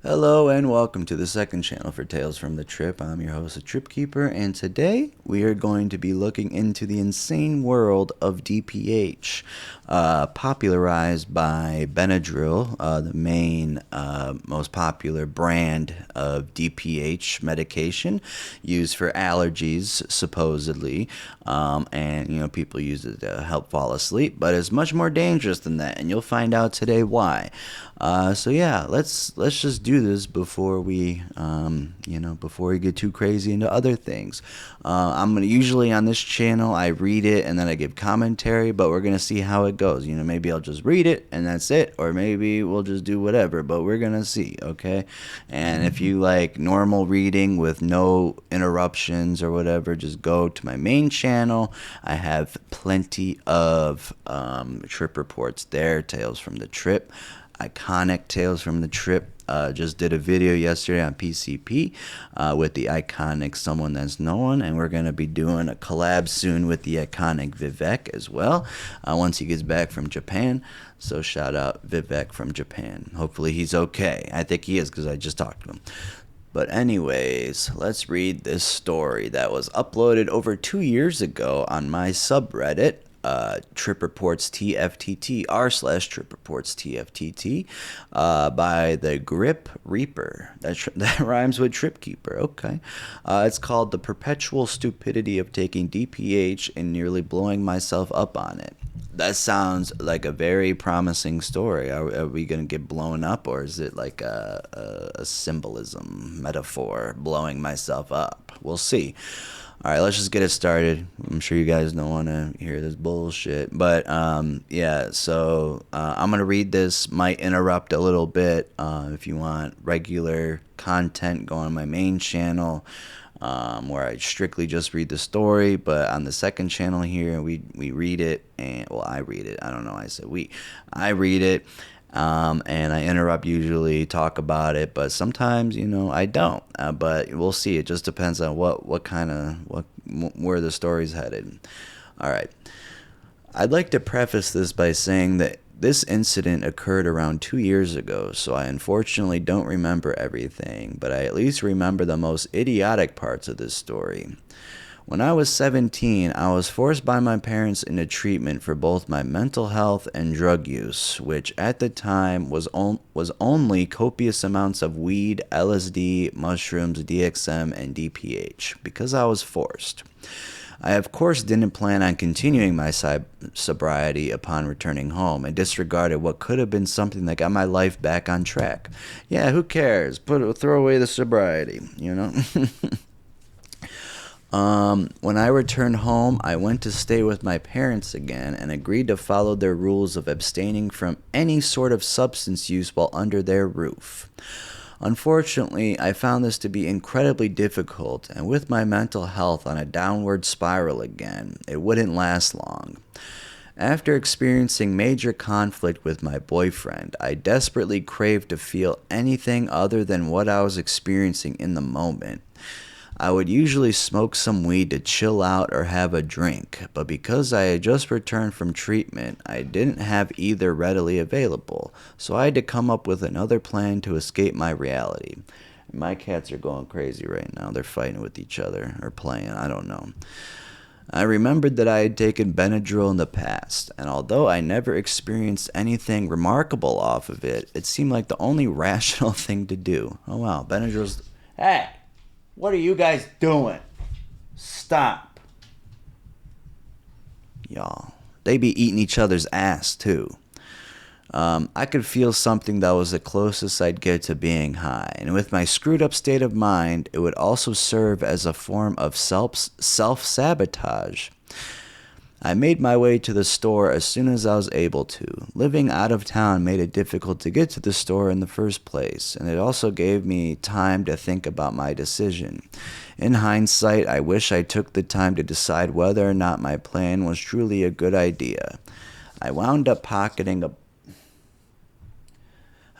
Hello and welcome to the second channel for Tales from the Trip. I'm your host, the Trip Keeper, and today we are going to be looking into the insane world of DPH, popularized by Benadryl, the main most popular brand of DPH medication used for allergies, supposedly, and people use it to help fall asleep, but it's much more dangerous than that, and you'll find out today why. So yeah, let's just do this before we before we get too crazy into other things. I'm gonna usually on this channel I read it and then I give commentary, but we're gonna see how it goes. Maybe I'll just read it and that's it, or maybe we'll just do whatever. But we're gonna see, okay? And if you like normal reading with no interruptions or whatever, just go to my main channel. I have plenty of trip reports there, Tales from the Trip. Iconic Tales from the Trip. Just did a video yesterday on PCP with the iconic Someone That's Known, and we're going to be doing a collab soon with the iconic Vivek as well once he gets back from Japan. So shout out Vivek from Japan. Hopefully he's okay. I think he is because I just talked to him. But anyways, let's read this story that was uploaded over 2 years ago on my subreddit. Trip Reports TFTT r/Trip Reports TFTT by the Grip Reaper. That rhymes with Trip Keeper. Okay. It's called The Perpetual Stupidity of Taking DPH and Nearly Blowing Myself Up on It. That sounds like a very promising story. Are we going to get blown up, or is it like a symbolism, metaphor, blowing myself up? We'll see. All right, let's just get it started. I'm sure you guys don't want to hear this bullshit. But, yeah, so I'm going to read this. Might interrupt a little bit. If you want regular content, go on my main channel where I strictly just read the story. But on the second channel here, we read it. And, well, I read it. I don't know. I said we. I read it. And I interrupt, usually talk about it, but sometimes, I don't. But we'll see. It just depends on where the story's headed. All right. I'd like to preface this by saying that this incident occurred around 2 years ago, so I unfortunately don't remember everything, but I at least remember the most idiotic parts of this story. When I was 17, I was forced by my parents into treatment for both my mental health and drug use, which at the time was only copious amounts of weed, LSD, mushrooms, DXM, and DPH, because I was forced. I, of course, didn't plan on continuing my sobriety upon returning home and disregarded what could have been something that got my life back on track. Yeah, who cares? Throw away the sobriety, When I returned home, I went to stay with my parents again and agreed to follow their rules of abstaining from any sort of substance use while under their roof. Unfortunately, I found this to be incredibly difficult, and with my mental health on a downward spiral again, it wouldn't last long. After experiencing major conflict with my boyfriend, I desperately craved to feel anything other than what I was experiencing in the moment. I would usually smoke some weed to chill out or have a drink, but because I had just returned from treatment, I didn't have either readily available, so I had to come up with another plan to escape my reality. My cats are going crazy right now. They're fighting with each other, or playing, I don't know. I remembered that I had taken Benadryl in the past, and although I never experienced anything remarkable off of it, it seemed like the only rational thing to do. Oh wow, Benadryl's... Hey! What are you guys doing? Stop. Y'all. They be eating each other's ass, too. I could feel something that was the closest I'd get to being high. And with my screwed up state of mind, it would also serve as a form of self-sabotage. I made my way to the store as soon as I was able to. Living out of town made it difficult to get to the store in the first place, and it also gave me time to think about my decision. In hindsight, I wish I took the time to decide whether or not my plan was truly a good idea. I wound up pocketing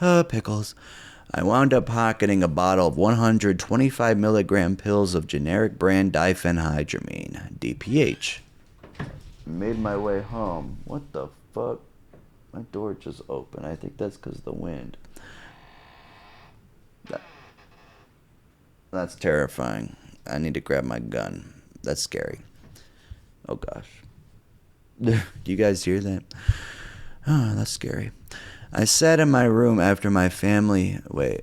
pickles. I wound up pocketing a bottle of 125 milligram pills of generic brand diphenhydramine, DPH. Made my way home. What the fuck? My door just opened. I think that's because of the wind. That's terrifying. I need to grab my gun. That's scary. Oh gosh. Do you guys hear that? Oh, that's scary. I sat in my room after my family. Wait.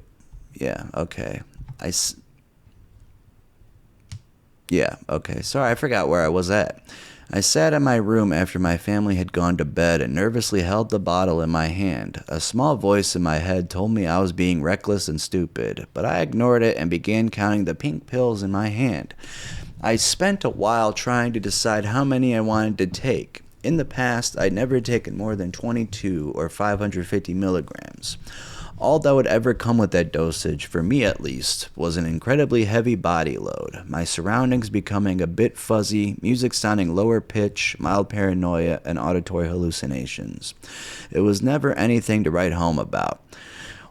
Yeah, okay. Yeah, okay. Sorry, I forgot where I was at. I sat in my room after my family had gone to bed and nervously held the bottle in my hand. A small voice in my head told me I was being reckless and stupid, but I ignored it and began counting the pink pills in my hand. I spent a while trying to decide how many I wanted to take. In the past, I'd never taken more than 22 or 550 milligrams. All that would ever come with that dosage, for me at least, was an incredibly heavy body load, my surroundings becoming a bit fuzzy, music sounding lower pitch, mild paranoia, and auditory hallucinations. It was never anything to write home about.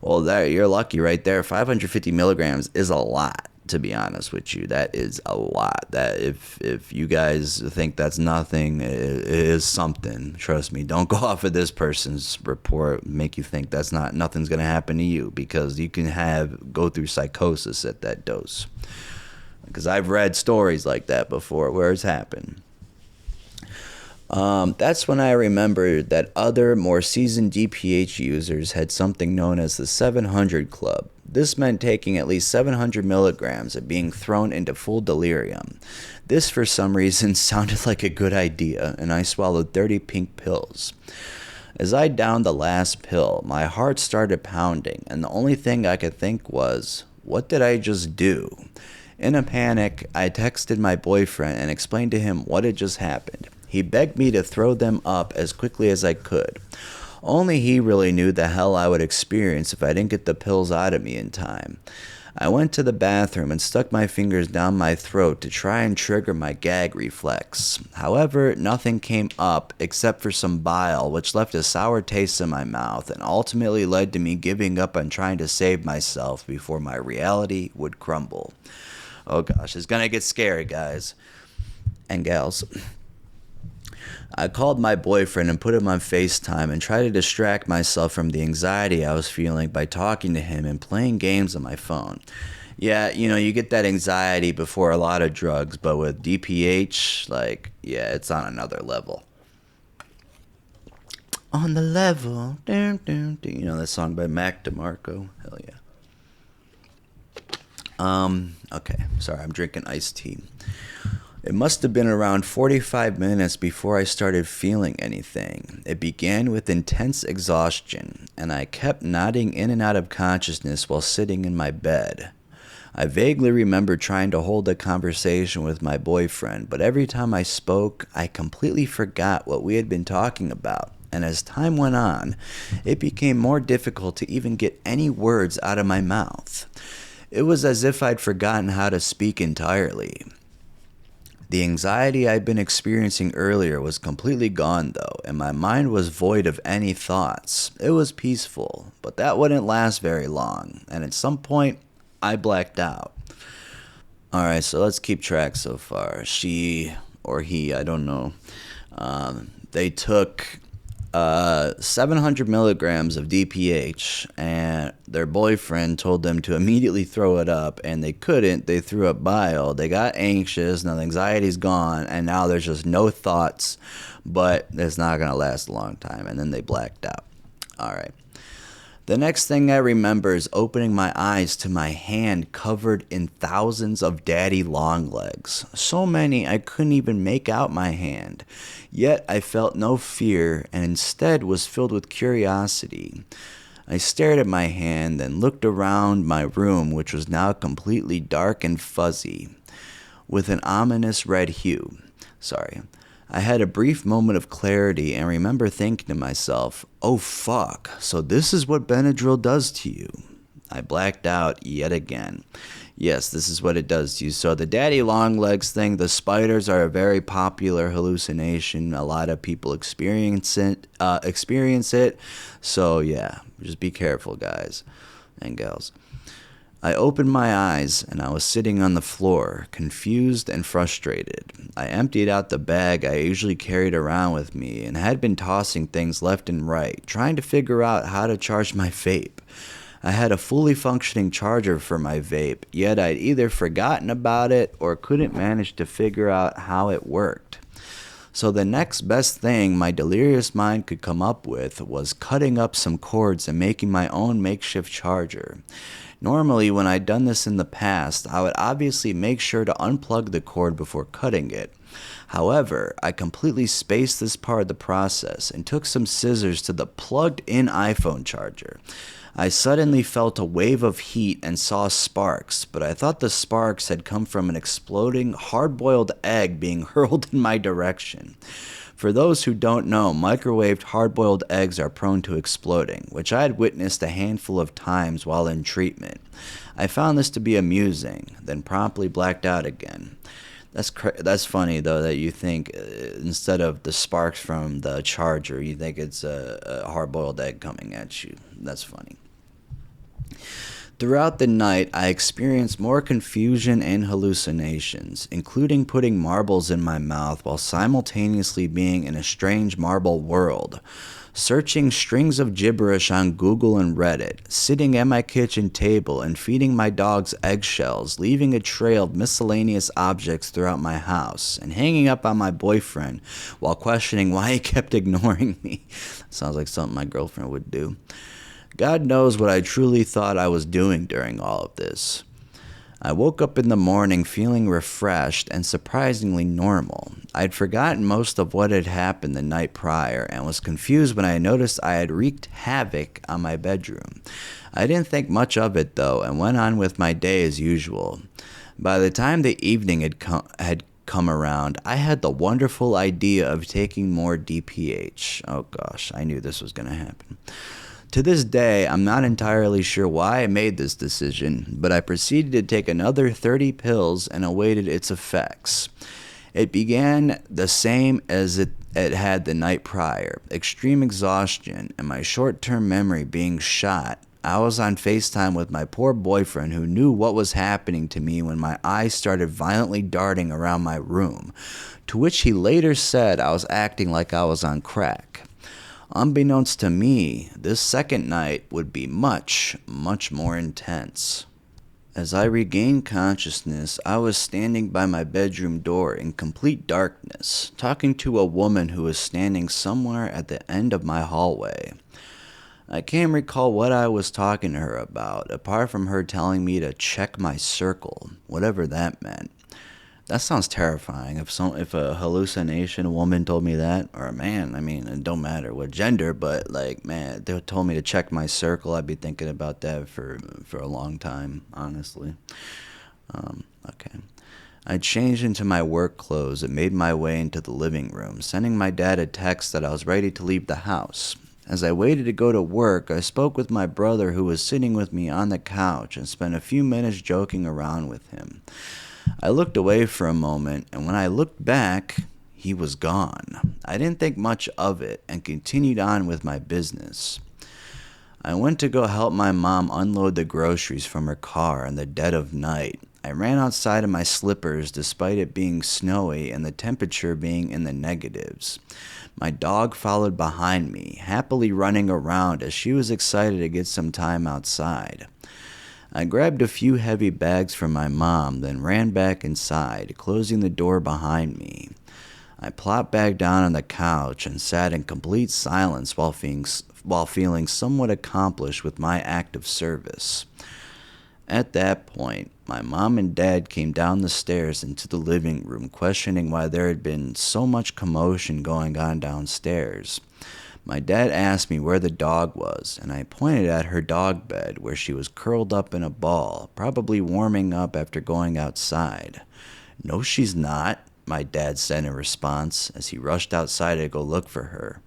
Well, there, you're lucky right there. 550 milligrams is a lot, to be honest with you. That is a lot. That if you guys think that's nothing, it is something. Trust me. Don't go off of this person's report, make you think that's nothing's gonna happen to you, because you can go through psychosis at that dose. Because I've read stories like that before where it's happened. That's when I remembered that other, more seasoned DPH users had something known as the 700 Club. This meant taking at least 700 milligrams and being thrown into full delirium. This, for some reason, sounded like a good idea, and I swallowed 30 pink pills. As I downed the last pill, my heart started pounding, and the only thing I could think was, what did I just do? In a panic, I texted my boyfriend and explained to him what had just happened. He begged me to throw them up as quickly as I could. Only he really knew the hell I would experience if I didn't get the pills out of me in time. I went to the bathroom and stuck my fingers down my throat to try and trigger my gag reflex. However, nothing came up except for some bile, which left a sour taste in my mouth and ultimately led to me giving up on trying to save myself before my reality would crumble. Oh gosh, it's gonna get scary, guys and gals. I called my boyfriend and put him on FaceTime and tried to distract myself from the anxiety I was feeling by talking to him and playing games on my phone. Yeah, you get that anxiety before a lot of drugs, but with DPH, it's on another level. On the level. Dun, dun, dun. You know that song by Mac DeMarco? Hell yeah. Okay. Sorry, I'm drinking iced tea. It must have been around 45 minutes before I started feeling anything. It began with intense exhaustion, and I kept nodding in and out of consciousness while sitting in my bed. I vaguely remember trying to hold a conversation with my boyfriend, but every time I spoke, I completely forgot what we had been talking about. And as time went on, it became more difficult to even get any words out of my mouth. It was as if I'd forgotten how to speak entirely. The anxiety I'd been experiencing earlier was completely gone, though, and my mind was void of any thoughts. It was peaceful, but that wouldn't last very long, and at some point, I blacked out. Alright, so let's keep track so far. She, or he, I don't know, they took 700 milligrams of DPH, and their boyfriend told them to immediately throw it up, and they couldn't. They threw up bile. They got anxious. Now the anxiety's gone, and now there's just no thoughts, but it's not going to last a long time, and then they blacked out. All right. The next thing I remember is opening my eyes to my hand covered in thousands of daddy long legs. So many I couldn't even make out my hand. Yet I felt no fear and instead was filled with curiosity. I stared at my hand and looked around my room, which was now completely dark and fuzzy, with an ominous red hue. I had a brief moment of clarity and remember thinking to myself, oh fuck, so this is what Benadryl does to you. I blacked out yet again. Yes, this is what it does to you. So the daddy long legs thing, the spiders are a very popular hallucination. A lot of people experience it. So yeah, just be careful, guys and gals. I opened my eyes and I was sitting on the floor, confused and frustrated. I emptied out the bag I usually carried around with me and had been tossing things left and right, trying to figure out how to charge my vape. I had a fully functioning charger for my vape, yet I'd either forgotten about it or couldn't manage to figure out how it worked. So the next best thing my delirious mind could come up with was cutting up some cords and making my own makeshift charger. Normally, when I'd done this in the past, I would obviously make sure to unplug the cord before cutting it. However, I completely spaced this part of the process and took some scissors to the plugged-in iPhone charger. I suddenly felt a wave of heat and saw sparks, but I thought the sparks had come from an exploding, hard-boiled egg being hurled in my direction. For those who don't know, microwaved hard-boiled eggs are prone to exploding, which I had witnessed a handful of times while in treatment. I found this to be amusing, then promptly blacked out again. That's funny, though, that you think instead of the sparks from the charger, you think it's a hard-boiled egg coming at you. That's funny. Throughout the night, I experienced more confusion and hallucinations, including putting marbles in my mouth while simultaneously being in a strange marble world. Searching strings of gibberish on Google and Reddit, sitting at my kitchen table and feeding my dogs eggshells, leaving a trail of miscellaneous objects throughout my house, and hanging up on my boyfriend while questioning why he kept ignoring me. Sounds like something my girlfriend would do. God knows what I truly thought I was doing during all of this. I woke up in the morning feeling refreshed and surprisingly normal. I'd forgotten most of what had happened the night prior and was confused when I noticed I had wreaked havoc on my bedroom. I didn't think much of it though and went on with my day as usual. By the time the evening had come around, I had the wonderful idea of taking more DPH. Oh gosh, I knew this was going to happen. To this day, I'm not entirely sure why I made this decision, but I proceeded to take another 30 pills and awaited its effects. It began the same as it had the night prior, extreme exhaustion and my short-term memory being shot. I was on FaceTime with my poor boyfriend who knew what was happening to me when my eyes started violently darting around my room, to which he later said I was acting like I was on crack. Unbeknownst to me, this second night would be much, much more intense. As I regained consciousness, I was standing by my bedroom door in complete darkness, talking to a woman who was standing somewhere at the end of my hallway. I can't recall what I was talking to her about, apart from her telling me to check my circle, whatever that meant. That sounds terrifying. If a hallucination woman told me that, or a man, I mean, it don't matter what gender, but like, man, they told me to check my circle, I'd be thinking about that for a long time, honestly. Okay. I changed into my work clothes and made my way into the living room, sending my dad a text that I was ready to leave the house. As I waited to go to work, I spoke with my brother who was sitting with me on the couch and spent a few minutes joking around with him. I looked away for a moment, and when I looked back, he was gone. I didn't think much of it and continued on with my business. I went to go help my mom unload the groceries from her car in the dead of night. I ran outside in my slippers despite it being snowy and the temperature being in the negatives. My dog followed behind me, happily running around as she was excited to get some time outside. I grabbed a few heavy bags from my mom, then ran back inside, closing the door behind me. I plopped back down on the couch and sat in complete silence while feeling somewhat accomplished with my act of service. At that point, my mom and dad came down the stairs into the living room, questioning why there had been so much commotion going on downstairs. My dad asked me where the dog was, and I pointed at her dog bed where she was curled up in a ball, probably warming up after going outside. "No, she's not," my dad said in response as he rushed outside to go look for her.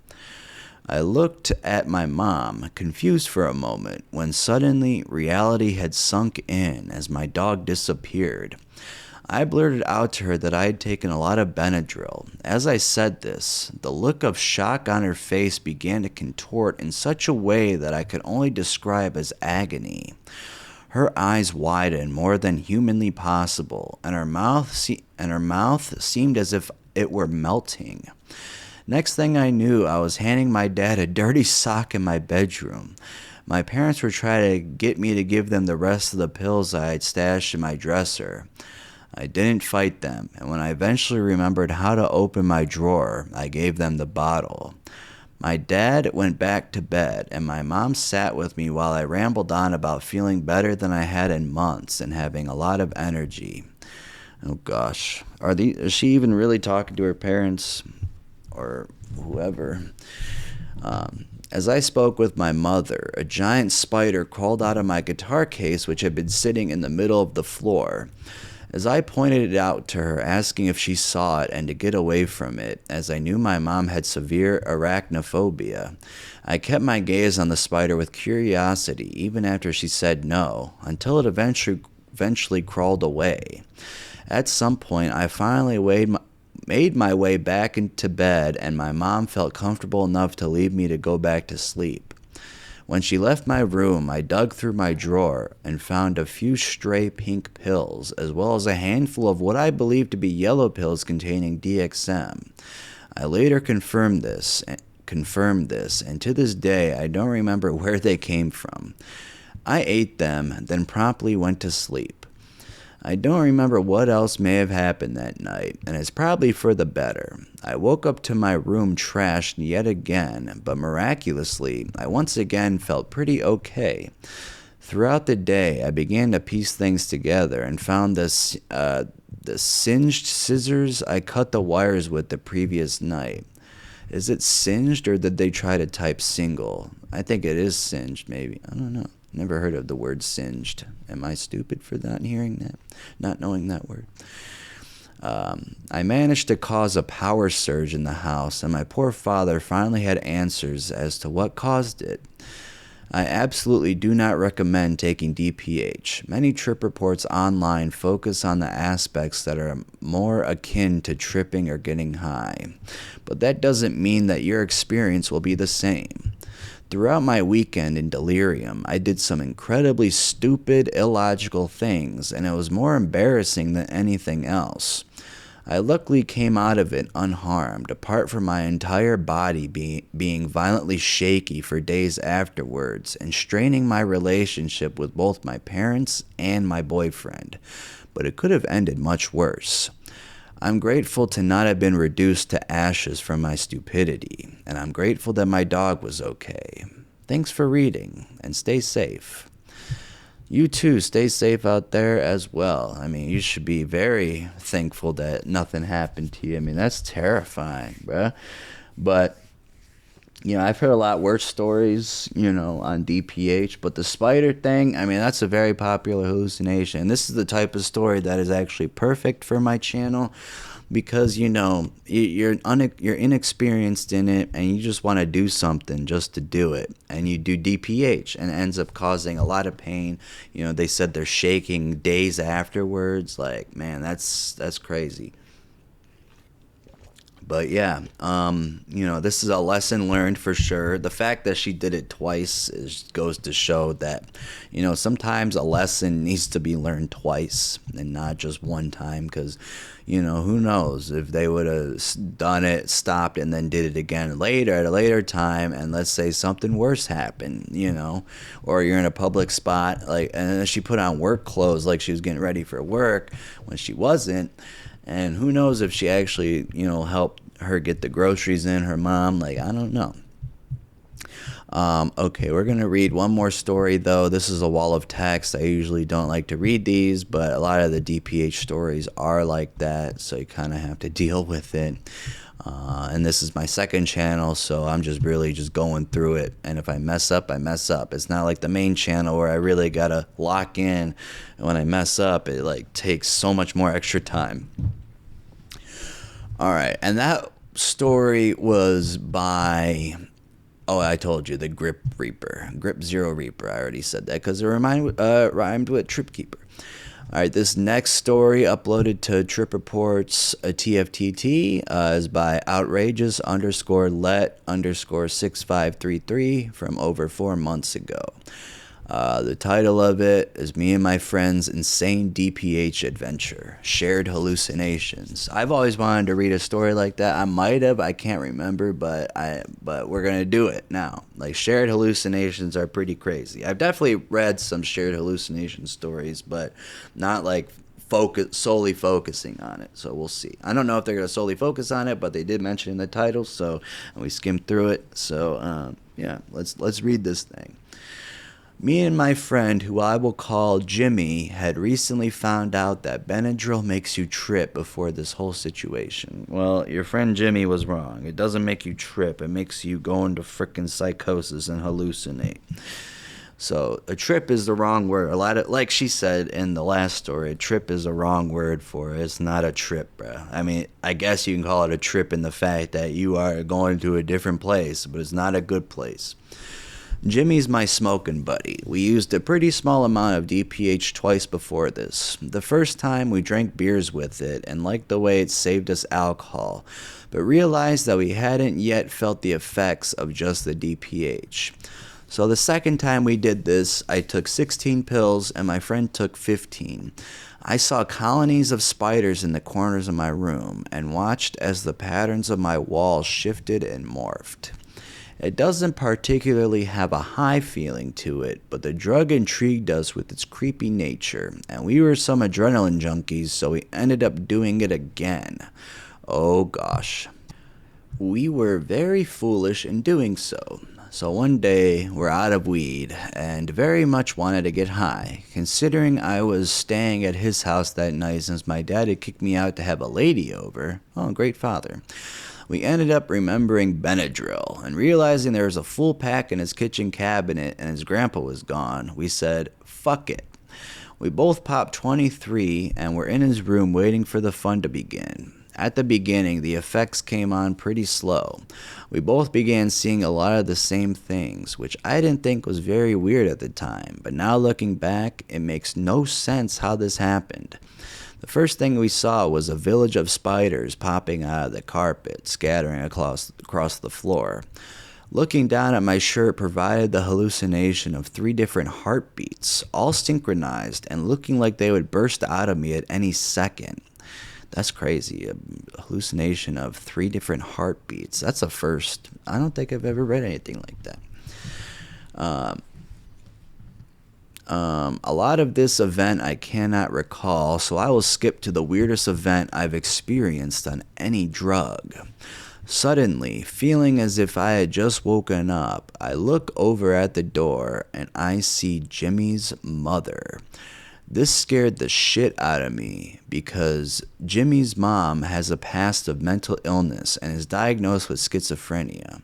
I looked at my mom, confused for a moment, when suddenly reality had sunk in as my dog disappeared. I blurted out to her that I had taken a lot of Benadryl. As I said this, the look of shock on her face began to contort in such a way that I could only describe as agony. Her eyes widened more than humanly possible, and her mouth seemed as if it were melting. Next thing I knew, I was handing my dad a dirty sock in my bedroom. My parents were trying to get me to give them the rest of the pills I had stashed in my dresser. I didn't fight them, and when I eventually remembered how to open my drawer, I gave them the bottle. My dad went back to bed, and my mom sat with me while I rambled on about feeling better than I had in months and having a lot of energy. Oh gosh, is she even really talking to her parents or whoever? As I spoke with my mother, a giant spider crawled out of my guitar case, which had been sitting in the middle of the floor. As I pointed it out to her, asking if she saw it and to get away from it, as I knew my mom had severe arachnophobia, I kept my gaze on the spider with curiosity, even after she said no, until it eventually crawled away. At some point, I finally made my way back into bed, and my mom felt comfortable enough to leave me to go back to sleep. When she left my room, I dug through my drawer and found a few stray pink pills, as well as a handful of what I believed to be yellow pills containing DXM. I later confirmed this, and to this day, I don't remember where they came from. I ate them, then promptly went to sleep. I don't remember what else may have happened that night, and it's probably for the better. I woke up to my room trashed yet again, but miraculously, I once again felt pretty okay. Throughout the day, I began to piece things together and found the singed scissors I cut the wires with the previous night. Is it singed, or did they try to type single? I think it is singed, maybe. I don't know. Never heard of the word singed. Am I stupid for not hearing that? Not knowing that word? I managed to cause a power surge in the house, and my poor father finally had answers as to what caused it. I absolutely do not recommend taking DPH. Many trip reports online focus on the aspects that are more akin to tripping or getting high, but that doesn't mean that your experience will be the same. Throughout my weekend in delirium, I did some incredibly stupid, illogical things, and it was more embarrassing than anything else. I luckily came out of it unharmed, apart from my entire body being violently shaky for days afterwards and straining my relationship with both my parents and my boyfriend. But it could have ended much worse. I'm grateful to not have been reduced to ashes from my stupidity, and I'm grateful that my dog was okay. Thanks for reading, and stay safe. You too, stay safe out there as well. I mean, you should be very thankful that nothing happened to you. I mean, that's terrifying, bruh. But, I've heard a lot worse stories, on DPH. But the spider thing, I mean, that's a very popular hallucination. And this is the type of story that is actually perfect for my channel because, you're inexperienced in it and you just want to do something just to do it. And you do DPH and it ends up causing a lot of pain. They said they're shaking days afterwards. Like, man, that's crazy. But yeah, this is a lesson learned for sure. The fact that she did it twice goes to show that, sometimes a lesson needs to be learned twice and not just one time. Because, who knows if they would have done it, stopped, and then did it again later at a later time. And let's say something worse happened, or you're in a public spot, and then she put on work clothes like she was getting ready for work when she wasn't. And who knows if she actually, helped her get the groceries in, her mom. I don't know. Okay, we're going to read one more story, though. This is a wall of text. I usually don't like to read these, but a lot of the DPH stories are like that, so you kind of have to deal with it. And this is my second channel, so I'm just really just going through it. And if I mess up, I mess up. It's not like the main channel where I really got to lock in. And when I mess up, it takes so much more extra time. All right, and that story was by, I told you, the Grip Zero Reaper. I already said that because it rhymed with Trip Keeper. All right, this next story uploaded to Trip Reports TFTT is by outrageous_let_6533 from over 4 months ago. The title of it is Me and My Friend's Insane DPH Adventure, Shared Hallucinations. I've always wanted to read a story like that. I might have, I can't remember, but we're going to do it now. Like, shared hallucinations are pretty crazy. I've definitely read some shared hallucination stories, but not like solely focusing on it. So we'll see. I don't know if they're going to solely focus on it, but they did mention in the title, so and we skimmed through it. So yeah, let's read this thing. Me and my friend, who I will call Jimmy, had recently found out that Benadryl makes you trip before this whole situation. Well, your friend Jimmy was wrong. It doesn't make you trip. It makes you go into frickin' psychosis and hallucinate. So a trip is the wrong word. Like she said in the last story, a trip is a wrong word for it. It's not a trip, bro. I mean, I guess you can call it a trip in the fact that you are going to a different place, but it's not a good place. Jimmy's my smoking buddy. We used a pretty small amount of DPH twice before this. The first time we drank beers with it and liked the way it saved us alcohol, but realized that we hadn't yet felt the effects of just the DPH. So the second time we did this, I took 16 pills and my friend took 15. I saw colonies of spiders in the corners of my room and watched as the patterns of my walls shifted and morphed. It doesn't particularly have a high feeling to it, but the drug intrigued us with its creepy nature, and we were some adrenaline junkies, so we ended up doing it again. Oh gosh. We were very foolish in doing so. So one day, we're out of weed, and very much wanted to get high, considering I was staying at his house that night since my dad had kicked me out to have a lady over. Oh, great father. We ended up remembering Benadryl, and realizing there was a full pack in his kitchen cabinet and his grandpa was gone, we said, fuck it. We both popped 23 and were in his room waiting for the fun to begin. At the beginning, the effects came on pretty slow. We both began seeing a lot of the same things, which I didn't think was very weird at the time, but now looking back, it makes no sense how this happened. The first thing we saw was a village of spiders popping out of the carpet, scattering across the floor. Looking down at my shirt provided the hallucination of 3 different heartbeats, all synchronized and looking like they would burst out of me at any second. That's crazy. A hallucination of 3 different heartbeats. That's a first. I don't think I've ever read anything like that. A lot of this event I cannot recall, so I will skip to the weirdest event I've experienced on any drug. Suddenly, feeling as if I had just woken up, I look over at the door and I see Jimmy's mother. This scared the shit out of me because Jimmy's mom has a past of mental illness and is diagnosed with schizophrenia.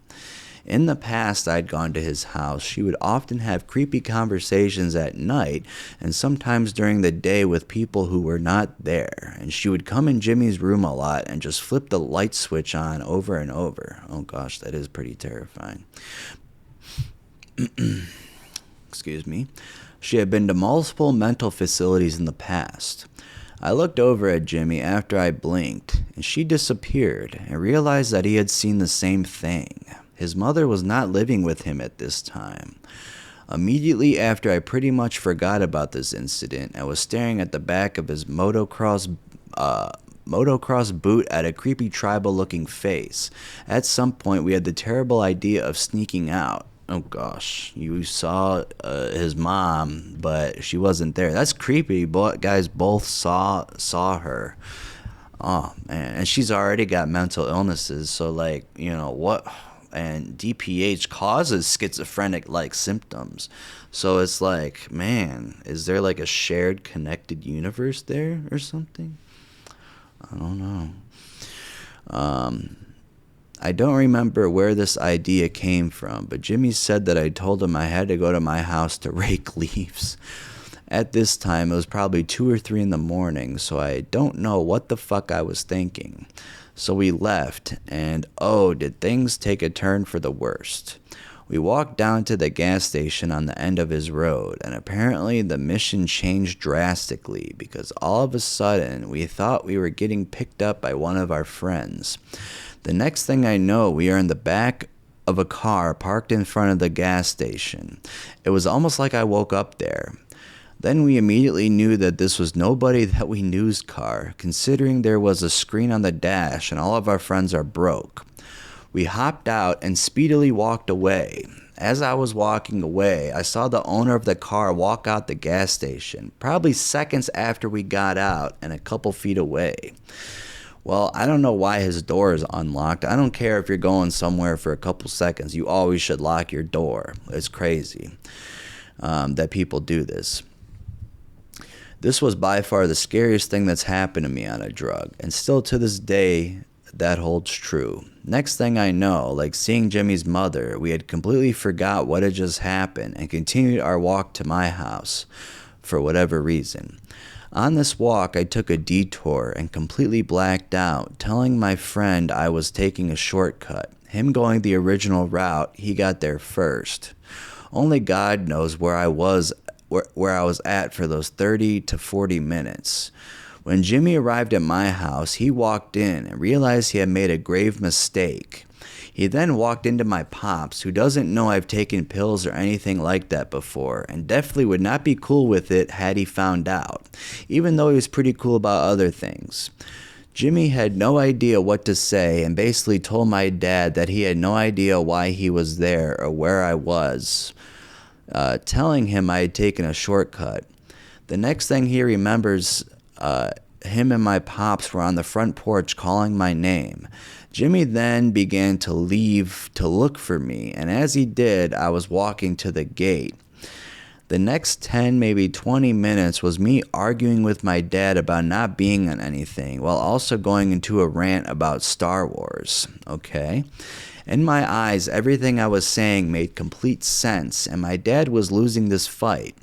In the past I'd gone to his house, she would often have creepy conversations at night and sometimes during the day with people who were not there. And she would come in Jimmy's room a lot and just flip the light switch on over and over. Oh gosh, that is pretty terrifying. Excuse me. She had been to multiple mental facilities in the past. I looked over at Jimmy after I blinked, and she disappeared and realized that he had seen the same thing. His mother was not living with him at this time. Immediately after I pretty much forgot about this incident, I was staring at the back of his motocross boot at a creepy tribal-looking face. At some point, we had the terrible idea of sneaking out. Oh gosh, you saw his mom, but she wasn't there. That's creepy. Guys both saw her. Oh man, and she's already got mental illnesses, so like, you know what? And DPH causes schizophrenic-like symptoms. So it's like, man, is there like a shared connected universe there or something? I don't know. I don't remember where this idea came from, but Jimmy said that I told him I had to go to my house to rake leaves. At this time, it was probably 2 or 3 in the morning, so I don't know what the fuck I was thinking. So we left, and oh, did things take a turn for the worst. We walked down to the gas station on the end of his road, and apparently the mission changed drastically because all of a sudden we thought we were getting picked up by one of our friends. The next thing I know, we are in the back of a car parked in front of the gas station. It was almost like I woke up there. Then we immediately knew that this was nobody that we knew's car, considering there was a screen on the dash and all of our friends are broke. We hopped out and speedily walked away. As I was walking away, I saw the owner of the car walk out the gas station, probably seconds after we got out and a couple feet away. Well, I don't know why his door is unlocked. I don't care if you're going somewhere for a couple seconds. You always should lock your door. It's crazy that people do this. This was by far the scariest thing that's happened to me on a drug, and still to this day, that holds true. Next thing I know, like seeing Jimmy's mother, we had completely forgot what had just happened and continued our walk to my house for whatever reason. On this walk, I took a detour and completely blacked out, telling my friend I was taking a shortcut. Him going the original route, he got there first. Only God knows where I was at for those 30 to 40 minutes. When Jimmy arrived at my house, he walked in and realized he had made a grave mistake. He then walked into my pops, who doesn't know I've taken pills or anything like that before, and definitely would not be cool with it had he found out, even though he was pretty cool about other things. Jimmy had no idea what to say and basically told my dad that he had no idea why he was there or where I was, telling him I had taken a shortcut. The next thing he remembers, him and my pops were on the front porch calling my name. Jimmy then began to leave to look for me, and as he did, I was walking to the gate. The next 10, maybe 20 minutes was me arguing with my dad about not being on anything, while also going into a rant about Star Wars, okay? In my eyes, everything I was saying made complete sense, and my dad was losing this fight.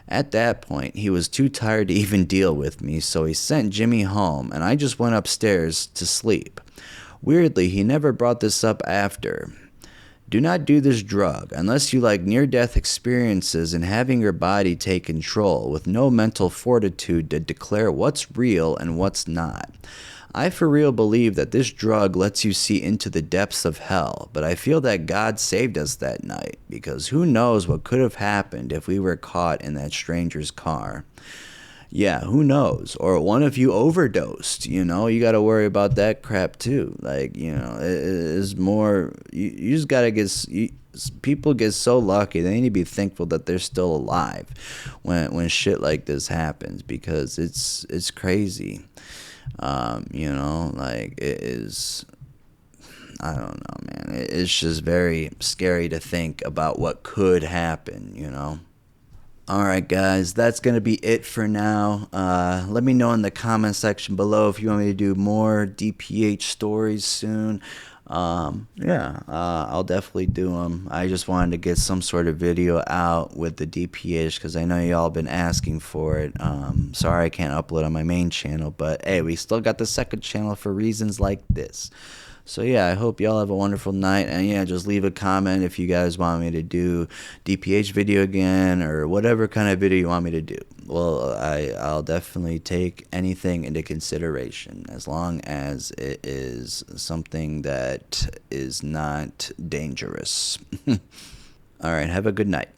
At that point, he was too tired to even deal with me, so he sent Jimmy home, and I just went upstairs to sleep. Weirdly, he never brought this up after. Do not do this drug unless you like near-death experiences and having your body take control with no mental fortitude to declare what's real and what's not. I for real believe that this drug lets you see into the depths of hell, but I feel that God saved us that night, because who knows what could have happened if we were caught in that stranger's car. Yeah, who knows? Or one of you overdosed, you gotta worry about that crap too. Like, it is more, you just gotta people get so lucky, they need to be thankful that they're still alive when shit like this happens, because it's crazy. Like it is, I don't know, man. It's just very scary to think about what could happen. Alright guys, that's going to be it for now. Let me know in the comment section below if you want me to do more DPH stories soon. I'll definitely do them. I just wanted to get some sort of video out with the DPH because I know y'all been asking for it. Sorry I can't upload on my main channel, but hey, we still got the second channel for reasons like this. So yeah, I hope y'all have a wonderful night, and yeah, just leave a comment if you guys want me to do DPH video again or whatever kind of video you want me to do. Well, I'll definitely take anything into consideration as long as it is something that is not dangerous. All right, have a good night.